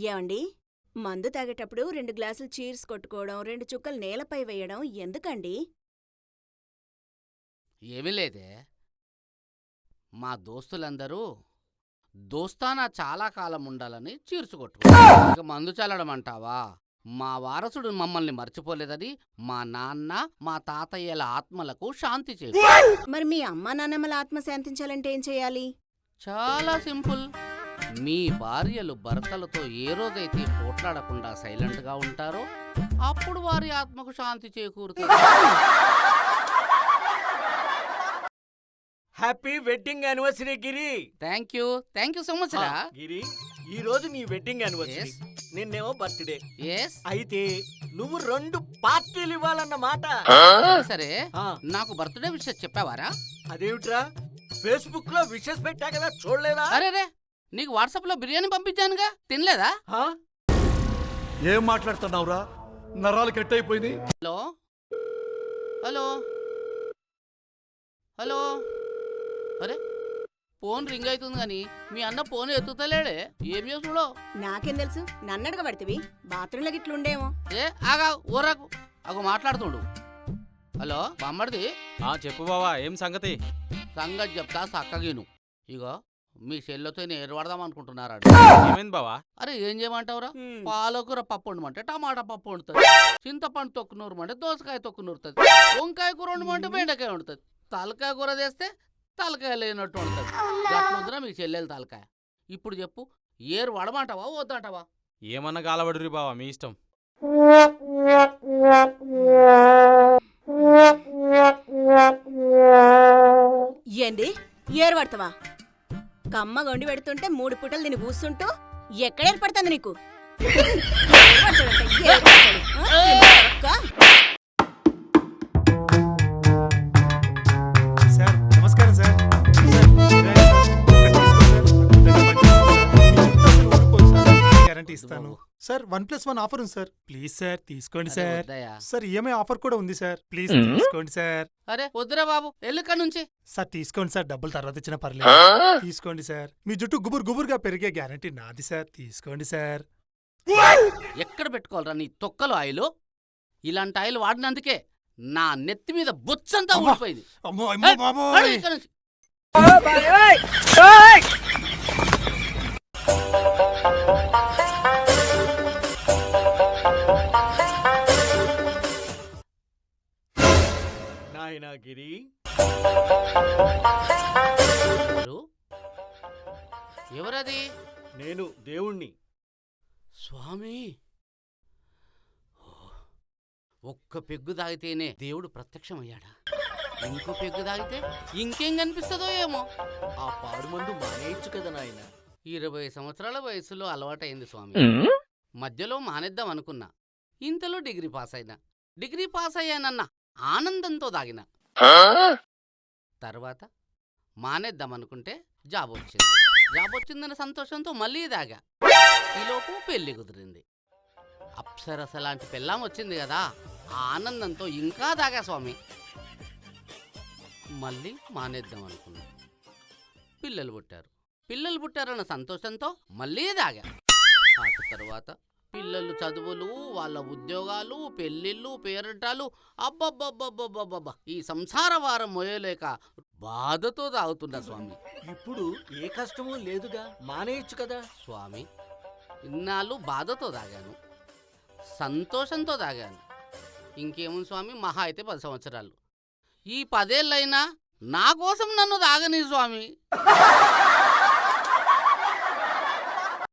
ఏమండి, మందు తాగేటప్పుడు 2 గ్లాసులు చీర్స్ కొట్టుకోవడం, 2 చుక్కలు నేలపై వేయడం ఎందుకండి? ఏమీ లేదే, మా దోస్తులందరూ దోస్తానా చాలా కాలం ఉండాలని చీర్చుకొట్టుకున్నారు. ఇక మందు చల్లడం అంటావా? మా వారసుడు మమ్మల్ని మర్చిపోలేదని మా నాన్న మా తాతయ్యల ఆత్మలకు శాంతి చేకూరు. మరి మీ అమ్మా నాన్నమ్మల ఆత్మ శాంతించాలంటే ఏం చేయాలి? చాలా సింపుల్. మీ భార్యలు భర్తలతో ఏ రోజైతే పోట్లాడకుండా సైలెంట్గా ఉంటారో అప్పుడు వారి ఆత్మకు శాంతి చేకూరుతుంది. Happy wedding anniversary Giri. Thank you so much రా. గిరి, ఈ రోజు నీ వెడ్డింగ్ యానివర్సరీ, నిన్నేమో బర్త్డే. అయితే నువ్వు 2 పార్టీలు ఇవ్వాలన్నమాట. సరే, నాకు బర్త్డే విషెస్ చెప్పావారా? అదేమిట్రా, ఫేస్బుక్ లో విషెస్ పెట్టా కదా, చూడలేదా? అరే, నీకు వాట్సాప్ లో బిర్యానీ పంపించానుగా, తినలేదా? ఏం మాట్లాడుతున్నావురా? నరాలు కట్ అయిపోయింది. Hello hello hello. అరే, ఫోన్ రింగ్ అవుతుంది కానీ మీ అన్న ఫోన్ ఎత్తుతలేడే, ఏం చేస్తుడో? నాకేం తెలుసు, నన్నడగబడితివి. బాత్రూంలో గిట్లుండేమో. ఆగా ఊరకు అగో మాట్లాడుతుండు. హలో బామ్మడిది. చెప్పు బావా, ఏం సంగతి? సంగతి చెప్తా సక్కగిను. ఇగో మీ చెల్లెతో ఏర్పడదాం అనుకుంటున్నారా? ఏమైంది బావా? అరే ఏం చేయమంటావురా? పాలకూర పప్పు వండమంటే టమాటా పప్పు వండుతుంది, చింతపండు తొక్కు నూరమంటే దోసకాయ తొక్కు నూరుతుంది, వంకాయ కూర వండమంటే బెండకాయ వండుతుంది, తలకాయ కూర చేస్తే తలకాయ లేనట్టు వండుతుంది. అట్లుందిరా మీ చెల్లెలు తలకాయ. ఇప్పుడు చెప్పు, ఏరు వడమంటావా వద్దంటావా? ఏమన్నా కాలబడురి బావా, మీ ఇష్టం. ఏంది ఏరు పడతావా? కమ్మ గొండి పెడుతుంటే 3 పూటలు దీన్ని కూస్తుంటూ ఎక్కడ ఏర్పడుతుంది నీకు? సార్ నమస్కారం సార్. గ్యారంటీ ఇస్తాను సార్. 1+1 ఆఫర్ ఉంది సార్. ప్లీజ్ సార్ తీసుకోండి సార్. సార్ ఈఎంఐ ఆఫర్ కూడా ఉంది సార్. ప్లీజ్ తీసుకోండి సార్. అరే వద్దురా బాబు, ఎల్లుక నుంచి. సార్ తీసుకోండి సార్, డబ్బులు తర్వాత ఇచ్చినా పర్లేదు. తీసుకోండి సార్. మీ జుట్టు గుబురుగా పెరిగే గ్యారంటీ నాది సార్. తీసుకోండి సార్. ఎక్కడ పెట్టుకోవాలరా నీ తొక్కలు ఆయిల్? ఇలాంటి ఆయిల్ వాడినందుకే నా నెత్తి మీద బొచ్చంతా ఊడిపోయింది. నాయనా గిరి, ఎవరది? నేను దేవుణ్ణి. స్వామి, ఒక్క పెగ్గు తాగితేనే దేవుడు ప్రత్యక్షమయ్యాడా? ఇంకో పెగ్గు తాగితే ఇంకేం కనిపిస్తుందో ఏమో. ఆ పాడు మందు మానేయచ్చు కదా నాయన. 20 సంవత్సరాల వయసులో అలవాటైంది స్వామి. మధ్యలో మానేద్దాం అనుకున్నా, ఇంతలో డిగ్రీ పాస్ అయ్యానన్న ఆనందంతో దాగిన. తర్వాత మానేద్దామనుకుంటే జాబ్ వచ్చిందన్న సంతోషంతో మళ్ళీ దాగా. ఈలోపు పెళ్లి కుదిరింది. అప్సరస లాంటి పెళ్ళాం వచ్చింది కదా, ఆ ఆనందంతో ఇంకా దాగా స్వామి. మళ్ళీ మానేద్దాం అనుకున్నా, పిల్లలు పుట్టారన్న సంతోషంతో మళ్ళీ దాగా. ఆ తర్వాత పిల్లలు చదువులు, వాళ్ళ ఉద్యోగాలు, పెళ్ళిళ్ళు, పేరంటాలు, అబ్బబ్బబ్బబ్బబ్బబ్బ, ఈ సంసార వారం మోయలేక బాధతో తాగుతున్నా స్వామి. ఇప్పుడు ఏ కష్టమూ లేదుగా, మానేయచ్చు కదా. స్వామి, ఇన్నాళ్ళు బాధతో తాగాను, సంతోషంతో తాగాను. ఇంకేముంది స్వామి, మహా అయితే 10 సంవత్సరాలు. ఈ 10 ఏళ్ళైనా నా కోసం నన్ను తాగని స్వామి.